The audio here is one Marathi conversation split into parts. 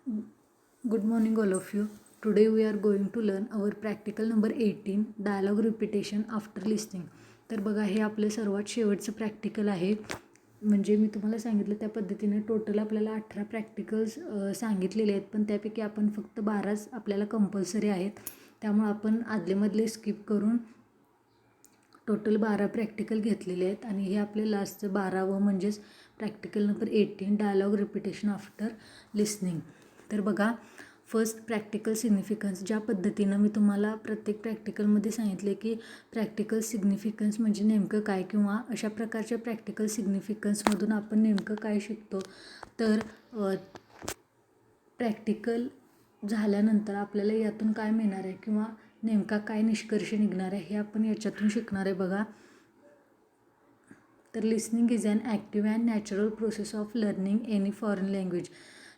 Good morning all of you. Today we are going to learn our practical number 18 dialogue repetition after listening. तर बघा हे आपलं सर्वात शेवटचं प्रॅक्टिकल आहे. म्हणजे मी तुम्हाला सांगितलं त्या पद्धतीने टोटल आपल्याला 18 प्रॅक्टिकल्स सांगितलेले आहेत, पण त्यापैकी आपण फक्त 12च आपल्याला कंपल्सरी आहेत. त्यामुळे आपण आदलेमधले स्किप करून टोटल 12 प्रॅक्टिकल घेतलेले आहेत आणि हे आपले लास्टचं 12वं म्हणजेच practical number 18 dialogue repetition after listening. तर बघा फर्स्ट प्रॅक्टिकल सिग्निफिकन्स. ज्या पद्धतीनं मी तुम्हाला प्रत्येक प्रॅक्टिकलमध्ये सांगितले की प्रॅक्टिकल सिग्निफिकन्स म्हणजे नेमकं काय, किंवा अशा प्रकारच्या प्रॅक्टिकल सिग्निफिकन्समधून आपण नेमकं काय शिकतो. तर प्रॅक्टिकल झाल्यानंतर आपल्याला यातून काय मिळणार आहे किंवा नेमका काय निष्कर्ष निघणार आहे हे आपण याच्यातून शिकणार आहे. बघा, तर listening is an active and natural process of learning any foreign language.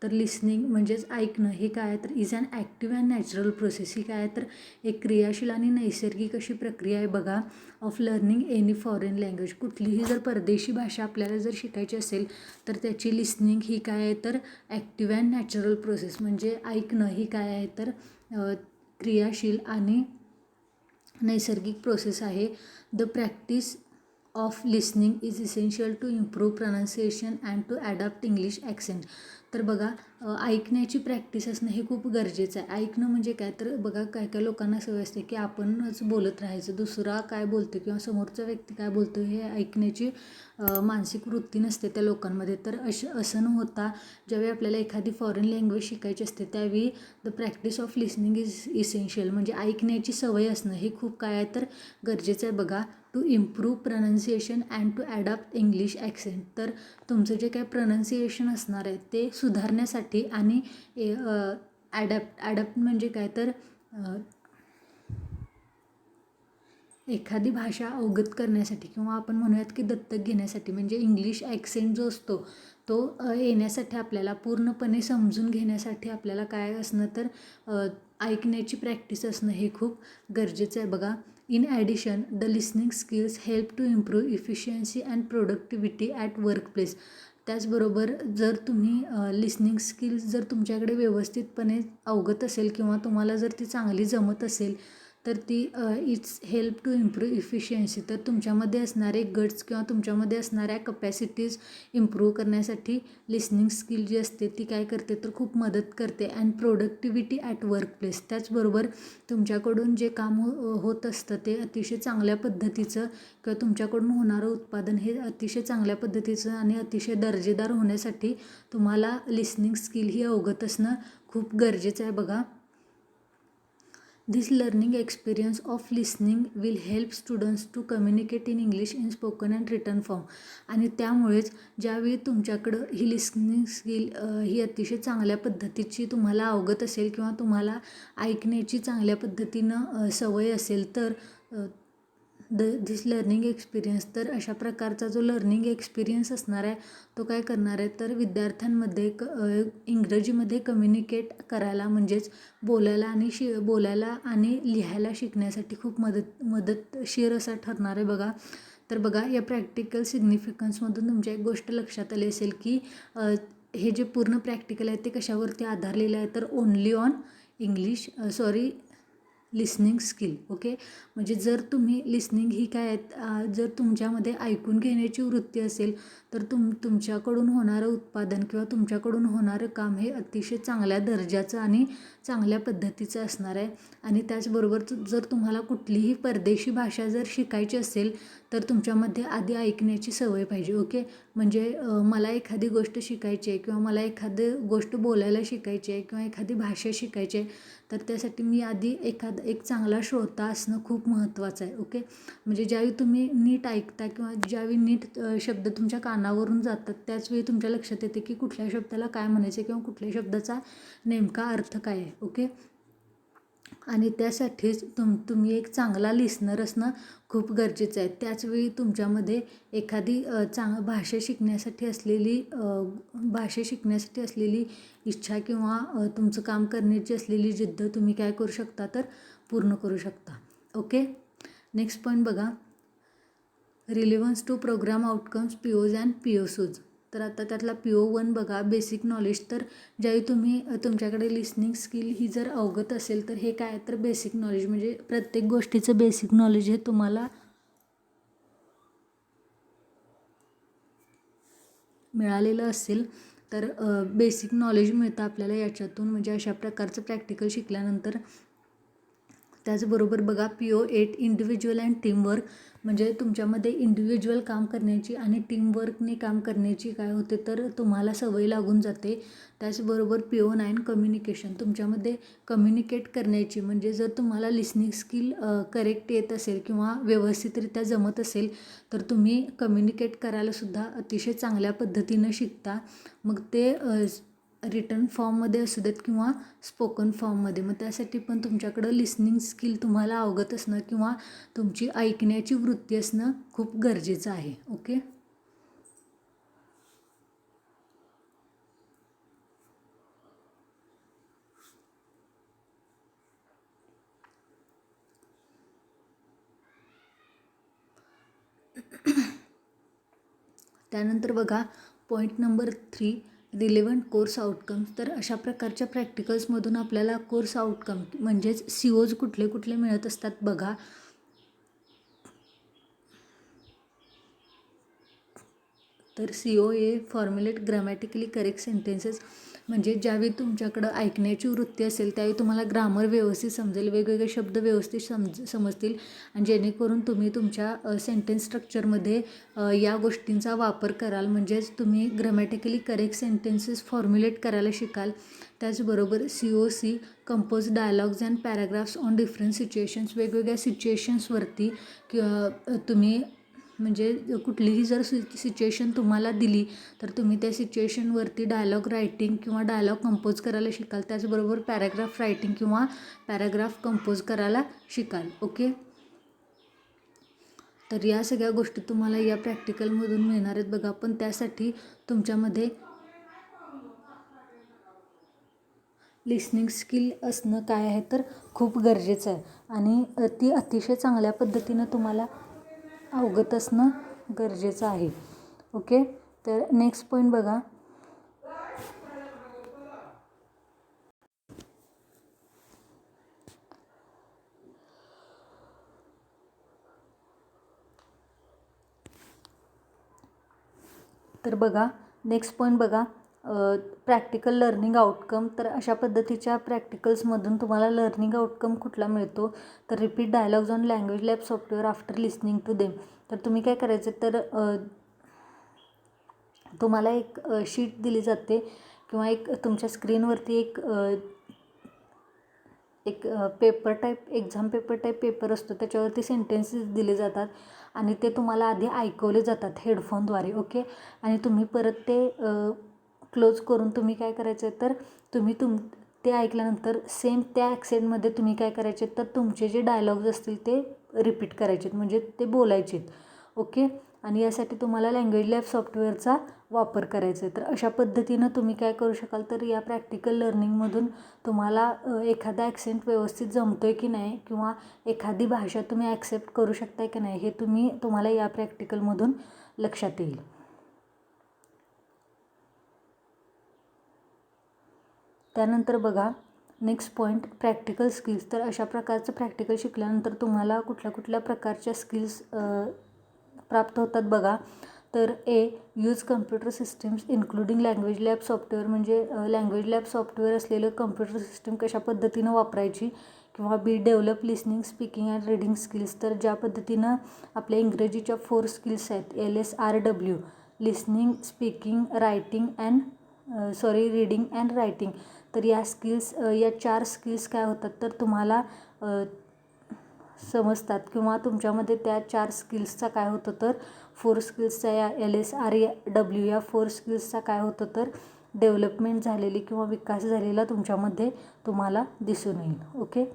तर लिसनिंग म्हणजेच ऐकणं हे काय आहे, तर is an active and natural process ही काय आहे, तर एक क्रियाशील आणि नैसर्गिक अशी प्रक्रिया आहे. बघा, of learning any foreign language. कुठलीही जर परदेशी भाषा आपल्याला जर शिकायची असेल तर त्याची लिसनिंग ही काय आहे, तर ॲक्टिव्ह अँड नॅचरल प्रोसेस म्हणजे ऐकणं ही काय आहे, तर क्रियाशील आणि नैसर्गिक प्रोसेस आहे. The practice of listening is essential to improve pronunciation and to adopt English accent. तर बघा, ऐकण्याची प्रॅक्टिस असणं हे खूप गरजेचं आहे. ऐकणं म्हणजे काय, तर बघा काय काय लोकांना सवय असते की आपणच बोलत राहायचं, दुसरा काय बोलतो किंवा समोरचा व्यक्ती काय बोलतो हे ऐकण्याची मानसिक वृत्ती नसते त्या लोकांमध्ये. तर असं न होता ज्यावेळी आपल्याला एखादी फॉरेन लँग्वेज शिकायची असते त्यावेळी the practice of listening is essential म्हणजे ऐकण्याची सवय असणं हे खूप काय आहे, तर गरजेचं आहे. बघा, to improve pronunciation and to adopt English accent. तर तुमचं जे काय प्रनाऊन्सिएशन असणार आहे ते सुधारण्यासाठी आणि ॲडॅप्ट म्हणजे काय, तर एखादी भाषा अवगत करण्यासाठी किंवा आपण म्हणूयात की दत्तक घेण्यासाठी म्हणजे इंग्लिश ॲक्सेंट जो असतो तो येण्यासाठी आपल्याला पूर्णपणे समजून घेण्यासाठी आपल्याला काय असणं, तर ऐकण्याची प्रॅक्टिस असणं हे खूप गरजेचं आहे. बघा, in addition the listening skills help to improve efficiency and productivity at workplace. त्याचबरोबर जर तुम्ही लिसनिंग स्किल्स जर तुमच्याकडे व्यवस्थितपणे अवगत असेल किंवा तुम्हाला जर ती चांगली जमत असेल तर ती it's help to improve efficiency. तर तुमच्यामध्ये असणारे गट्स किंवा तुमच्यामध्ये असणाऱ्या कपॅसिटीज इम्प्रूव्ह करण्यासाठी लिसनिंग स्किल जी असते ती काय करते, तर खूप मदत करते. And productivity at workplace. त्याचबरोबर तुमच्याकडून जे काम होत असतं ते अतिशय चांगल्या पद्धतीचं किंवा तुमच्याकडून होणारं उत्पादन हे अतिशय चांगल्या पद्धतीचं आणि अतिशय दर्जेदार होण्यासाठी तुम्हाला लिसनिंग स्किल ही अवगत असणं खूप गरजेचं आहे. बघा, This learning experience of listening will help students to communicate in English in spoken and written form. आणि त्यामुळेच ज्यावेळी तुमच्याकडं ही लिसनिंग स्किल ही अतिशय चांगल्या पद्धतीची तुम्हाला अवगत असेल किंवा तुम्हाला ऐकण्याची चांगल्या पद्धतीनं सवय असेल तर दिस लर्निंग एक्सपिरियन्स, तर अशा प्रकारचा जो लर्निंग एक्सपिरियन्स असणार आहे तो काय करणार आहे, तर विद्यार्थ्यांमध्ये इंग्रजीमध्ये कम्युनिकेट करायला म्हणजेच बोलायला आणि लिहायला शिकण्यासाठी खूप मदतशीर असा ठरणार आहे. बघा, तर बघा या प्रॅक्टिकल सिग्निफिकन्समधून तुमच्या एक गोष्ट लक्षात आली असेल की हे जे पूर्ण प्रॅक्टिकल आहे ते कशावरती आधारलेलं आहे, तर only on listening skill. Okay, म्हणजे जर तुम्ही लिसनिंग ही काय आहेत जर तुमच्यामध्ये ऐकून घेण्याची वृत्ती असेल तर तुमच्याकडून होणारं उत्पादन किंवा तुमच्याकडून होणारं काम हे अतिशय चांगल्या दर्जाचं आणि चांगल्या पद्धतीचं असणार आहे. आणि त्याचबरोबर जर तुम्हाला कुठलीही परदेशी भाषा जर शिकायची असेल तर तुमच्यामध्ये आधी ऐकण्याची सवय पाहिजे. ओके, म्हणजे मला एखादी गोष्ट शिकायची आहे किंवा मला एखादी गोष्ट बोलायला शिकायची आहे किंवा एखादी भाषा शिकायची आहे तर त्यासाठी मी आधी एक चांगला श्रोता असणं खूप महत्त्वाचं आहे. ओके, म्हणजे ज्यावेळी तुम्ही नीट ऐकता किंवा ज्यावेळी नीट शब्द तुमच्या कानावरून जातात त्याचवेळी तुमच्या लक्षात येते की कुठल्या शब्दाला काय म्हणायचं किंवा कुठल्या शब्दाचा नेमका अर्थ काय आहे. ओके, आणि त्यासाठीच तुम्ही एक चांगला लिसनर असणं खूप गरजेचं आहे. त्याचवेळी तुमच्यामध्ये एखादी भाषा शिकण्यासाठी असलेली इच्छा किंवा तुमचं काम करण्याची असलेली जिद्द तुम्ही काय करू शकता, तर पूर्ण करू शकता. ओके, नेक्स्ट पॉईंट बघा, relevance to programme outcomes POs and PSOs. तर आता त्यातला PO1 बघा, बेसिक नॉलेज. तर ज्यावेळी तुम्ही तुमच्याकडे लिसनिंग स्किल ही जर अवगत असेल तर हे काय तर बेसिक नॉलेज म्हणजे प्रत्येक गोष्टीचं बेसिक नॉलेज हे तुम्हाला मिळालेलं असेल. तर बेसिक नॉलेज मिळतं आपल्याला याच्यातून, म्हणजे अशा प्रकारचं प्रॅक्टिकल शिकल्यानंतर. त्याचबरोबर बघा PO8 इंडिव्हिज्युअल अँड टीमवर्क, म्हणजे तुमच्यामध्ये इंडिव्हिज्युअल काम करण्याची आणि टीमवर्कने काम करण्याची काय होते तर तुम्हाला सवय लागून जाते. त्याचबरोबर PO9 कम्युनिकेशन, तुमच्यामध्ये कम्युनिकेट करण्याची, म्हणजे जर तुम्हाला लिसनिंग स्किल करेक्ट येत असेल किंवा व्यवस्थितरित्या जमत असेल तर तुम्ही कम्युनिकेट करायलासुद्धा अतिशय चांगल्या पद्धतीनं शिकता. मग ते रिटर्न फॉर्ममध्ये असू देत किंवा स्पोकन फॉर्ममध्ये. मग त्यासाठी पण तुमच्याकडं लिसनिंग स्किल तुम्हाला अवगत असणं किंवा तुमची ऐकण्याची वृत्ती असणं खूप गरजेचं आहे. ओके. त्यानंतर बघा point number 3, relevant course outcomes. तर अशा प्रकारच्या प्रॅक्टिकल्समधून आपल्याला कोर्स आउटकम म्हणजेच COज कुठले कुठले मिळत असतात बघा. तर COA formulate grammatically correct sentences, म्हणजे ज्यावेळी तुमच्याकडं ऐकण्याची वृत्ती असेल त्यावेळी तुम्हाला ग्रामर व्यवस्थित समजेल, वेगवेगळे शब्द व्यवस्थित समजतील आणि जेणेकरून तुम्ही तुमच्या सेंटेन्स स्ट्रक्चरमध्ये या गोष्टींचा वापर कराल, म्हणजेच तुम्ही ग्रॅमॅटिकली करेक्ट सेंटेन्सेस फॉर्म्युलेट करायला शिकाल. त्याचबरोबर COC compose dialogues and paragraphs on different situations, वेगवेगळ्या सिच्युएशन्सवरती किंवा तुम्ही म्हणजे कुठलीही जर सिच्युएशन तुम्हाला दिली तर तुम्ही त्या सिच्युएशनवरती डायलॉग रायटिंग किंवा डायलॉग कंपोज करायला शिकाल. त्याचबरोबर पॅराग्राफ रायटिंग किंवा पॅराग्राफ कंपोज करायला शिकाल. ओके. तर या सगळ्या गोष्टी तुम्हाला या प्रॅक्टिकलमधून मिळणार आहेत बघा. पण त्यासाठी तुमच्यामध्ये लिसनिंग स्किल असणं काय आहे तर खूप गरजेचं आहे आणि ती अतिशय चांगल्या पद्धतीनं तुम्हाला अवगत असणं गरजेचं आहे. ओके. तर नेक्स्ट पॉईंट बघा. तर बघा नेक्स्ट पॉईंट बघा, प्रॅक्टिकल लर्निंग आउटकम. तर अशा पद्धतीच्या प्रॅक्टिकल्समधून तुम्हाला लर्निंग आउटकम कुठला मिळतो तर repeat dialogues on language lab software after listening to them. तर तुम्ही काय करायचं तर तुम्हाला एक शीट दिली जाते किंवा एक तुमच्या स्क्रीनवरती एक paper type exam paper type paper असतो, त्याच्यावरती सेंटेन्सेस दिले जातात आणि ते तुम्हाला आधी ऐकवले जातात हेडफोनद्वारे. ओके. आणि तुम्ही परत ते क्लोज करून तुम्ही काय करायचं तर तुम्ही ते ऐकल्यानंतर सेम त्या ॲक्सेंटमध्ये तुम्ही काय करायचे तर तुमचे जे डायलॉग्स असतील ते रिपीट करायचे, म्हणजे ते बोलायचे. ओके. आणि यासाठी तुम्हाला लँग्वेज लॅब सॉफ्टवेअरचा वापर करायचा आहे. तर अशा पद्धतीनं तुम्ही काय करू शकाल तर या प्रॅक्टिकल लर्निंगमधून तुम्हाला एखादा ॲक्सेंट व्यवस्थित जमतो आहे की नाही किंवा एखादी भाषा तुम्ही ॲक्सेप्ट करू शकताय की नाही हे तुम्हाला या प्रॅक्टिकलमधून लक्षात येईल. त्यानंतर बघा नेक्स्ट पॉईंट, प्रॅक्टिकल स्किल्स. तर अशा प्रकारचं प्रॅक्टिकल शिकल्यानंतर तुम्हाला कुठल्या कुठल्या प्रकारच्या स्किल्स प्राप्त होतात बघा. तर use computer systems including language lab software, म्हणजे लँग्वेज लॅब सॉफ्टवेअर असलेलं कम्प्युटर सिस्टम कशा पद्धतीनं वापरायची. किंवा develop listening speaking and reading skills, तर ज्या पद्धतीनं आपल्या इंग्रजीच्या 4 स्किल्स आहेत LSRW, listening speaking writing reading and writing. तर या स्किल्स या 4 स्किल्स काय होतात तर तुम्हाला समजतात किंवा तुमच्यामध्ये त्या 4 स्किल्सचा काय होतं तर 4 स्किल्सचा या LSRW या 4 स्किल्सचा काय होतं तर डेव्हलपमेंट झालेली किंवा विकास झालेला तुमच्यामध्ये तुम्हाला दिसून येईल. ओके.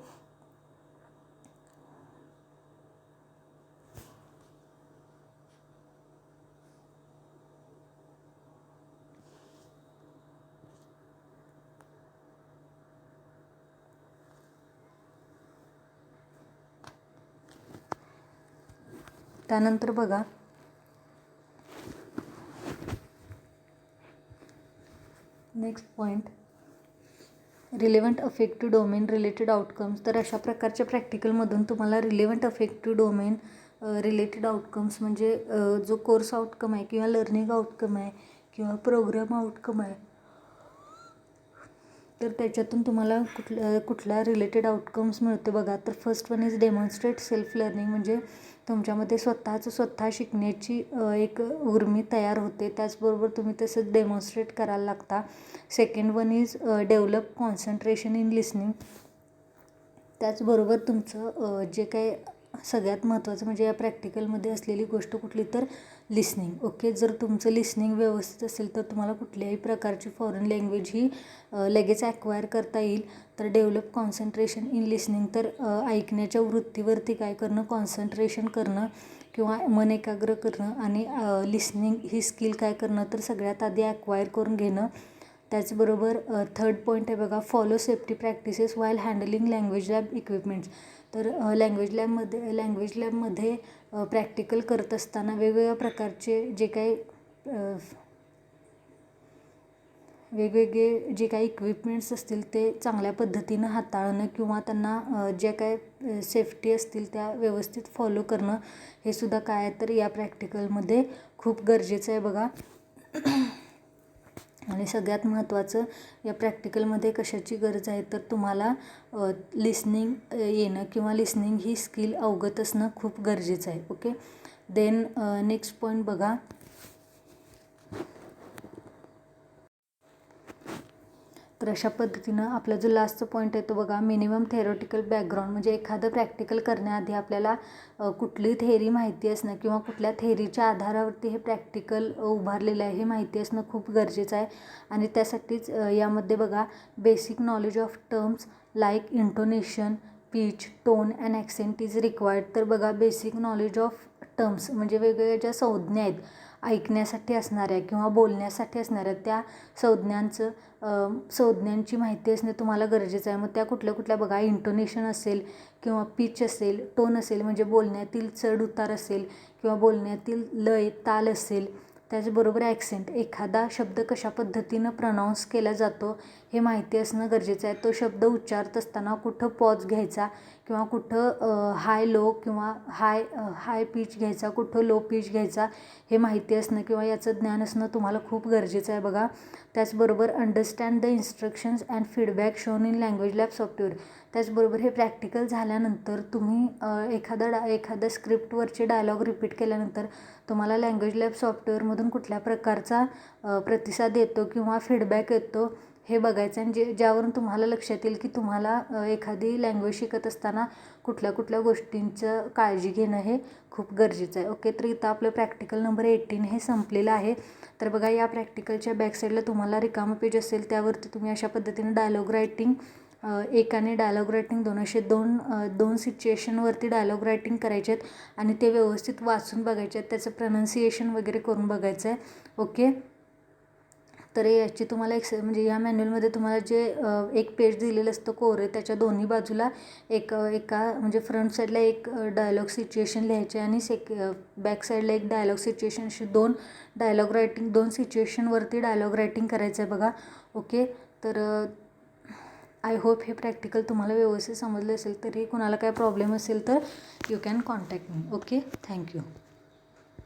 त्यानंतर बघा next point, relevant affective domain related outcomes. तर अशा प्रकारच्या प्रॅक्टिकलमधून तुम्हाला relevant affective domain related outcomes म्हणजे जो कोर्स आउटकम आहे किंवा लर्निंग आउटकम आहे किंवा प्रोग्राम आउटकम आहे, तर त्याच्यातून तुम्हाला कुठला रिलेटेड आउटकम्स मिळते बघा. तर first one is demonstrate self learning, म्हणजे तुमच्यामध्ये स्वतः शिकण्याची एक उर्मी तयार होते, त्याचबरोबर तुम्ही तसंच डेमॉन्स्ट्रेट करायला लागता. Second one is develop concentration in listening. त्याचबरोबर तुमचं जे काही सगळ्यात महत्त्वाचं म्हणजे या प्रॅक्टिकलमध्ये असलेली गोष्ट कुठली तर लिसनिंग. ओके, जर तुमचं लिसनिंग व्यवस्थित असेल तर तुम्हाला कुठल्याही प्रकारची फॉरेन लँग्वेज ही लगेच ॲक्वायर करता येईल. तर डेव्हलप कॉन्सन्ट्रेशन इन लिसनिंग, तर ऐकण्याच्या वृत्तीवरती काय करणं, कॉन्सन्ट्रेशन करणं किंवा मन एकाग्र करणं आणि लिसनिंग ही स्किल काय करणं, तर सगळ्यात आधी ॲक्वायर करून घेणं. त्याचबरोबर थर्ड पॉईंट आहे बघा, follow safety practices while handling language lab equipments. तर लँग्वेज लॅबमध्ये प्रॅक्टिकल करत असताना वेगवेगळ्या प्रकारचे जे काही वेगवेगळे जे काही इक्विपमेंट्स असतील ते चांगल्या पद्धतीनं हाताळणं किंवा त्यांना ज्या काय सेफ्टी असतील त्या व्यवस्थित फॉलो करणं हे सुद्धा काय आहे तर या प्रॅक्टिकलमध्ये खूप गरजेचं आहे बघा. आणि सगळ्यात महत्त्वाचं या प्रॅक्टिकलमध्ये कशाची गरज आहे तर तुम्हाला लिसनिंग येणं किंवा लिसनिंग ही स्किल अवगत असणं खूप गरजेचं आहे. ओके, देन नेक्स्ट पॉईंट बघा, तर अशा पद्धतीनं आपला जो लास्टचा पॉईंट आहे तो बघा, मिनिमम थेरोटिकल बॅकग्राऊंड, म्हणजे एखादं प्रॅक्टिकल करण्याआधी आपल्याला कुठली थेरी माहिती असणं किंवा कुठल्या थेरीच्या आधारावरती हे प्रॅक्टिकल उभारलेलं आहे हे माहिती असणं खूप गरजेचं आहे. आणि त्यासाठीच यामध्ये बघा, basic knowledge of terms like intonation, pitch, tone and accent is required. तर बघा, बेसिक नॉलेज ऑफ टर्म्स म्हणजे वेगवेगळ्या ज्या संज्ञा आहेत ऐकण्यासाठी असणाऱ्या किंवा बोलण्यासाठी असणाऱ्या त्या संज्ञांची माहिती असणे तुम्हाला गरजेचं आहे. मग त्या कुठल्या बघा, इंटोनेशन असेल किंवा पिच असेल, टोन असेल म्हणजे बोलण्यातील चढ उतार असेल किंवा बोलण्यातील लय ताल असेल. त्याचबरोबर ॲक्सेंट, एखादा शब्द कशा पद्धतीनं प्रनाऊन्स केला जातो हे माहिती असणं गरजेचं आहे. तो शब्द उच्चारत असताना कुठं पॉज घ्यायचा किंवा कुठं हाय लो किंवा हाय पिच घ्यायचा, कुठं लो पिच घ्यायचा हे माहिती असणं किंवा याचं ज्ञान असणं तुम्हाला खूप गरजेचं आहे बघा. त्याचबरोबर understand the instructions and feedback shown in language lab software. त्याचबरोबर हे प्रॅक्टिकल झाल्यानंतर तुम्ही एखादा स्क्रिप्टवरचे डायलॉग रिपीट केल्यानंतर तुम्हाला लँग्वेज लॅब सॉफ्टवेअरमधून कुठल्या प्रकारचा प्रतिसाद येतो किंवा फीडबॅक येतो हे बघायचं. आणि ज्यावरून तुम्हाला लक्षात येईल की तुम्हाला एखादी लँग्वेज शिकत असताना कुठल्या गोष्टींचं काळजी घेणं हे खूप गरजेचं आहे. ओके, तर इथं आपलं प्रॅक्टिकल नंबर 18 हे संपलेलं आहे. तर बघा, या प्रॅक्टिकलच्या बॅकसाईडला तुम्हाला रिकामं पेज असेल त्यावरती तुम्ही अशा पद्धतीने डायलॉग रायटिंग एकाने डायलॉग रायटिंग असे दोन सिच्युएशनवरती डायलॉग रायटिंग करायचे आहेत आणि ते व्यवस्थित वाचून बघायचे आहेत, त्याचं प्रोनाऊन्सिएशन वगैरे करून बघायचं आहे. ओके, तर याची तुम्हाला म्हणजे या मॅन्युअलमध्ये तुम्हाला जे एक पेज दिलेलं असतं कोरे, त्याच्या दोन्ही बाजूला एका म्हणजे फ्रंट साईडला एक डायलॉग सिच्युएशन लिहायचे आणि बॅक साईडला एक डायलॉग सिच्युएशन, अशी दोन सिच्युएशनवरती डायलॉग रायटिंग करायचं आहे बघा. ओके, तर आय होप हे प्रॅक्टिकल तुम्हाला व्यवस्थित समजलं असेल. तरी कुणाला काय प्रॉब्लेम असेल तर you can contact me. Okay, thank you.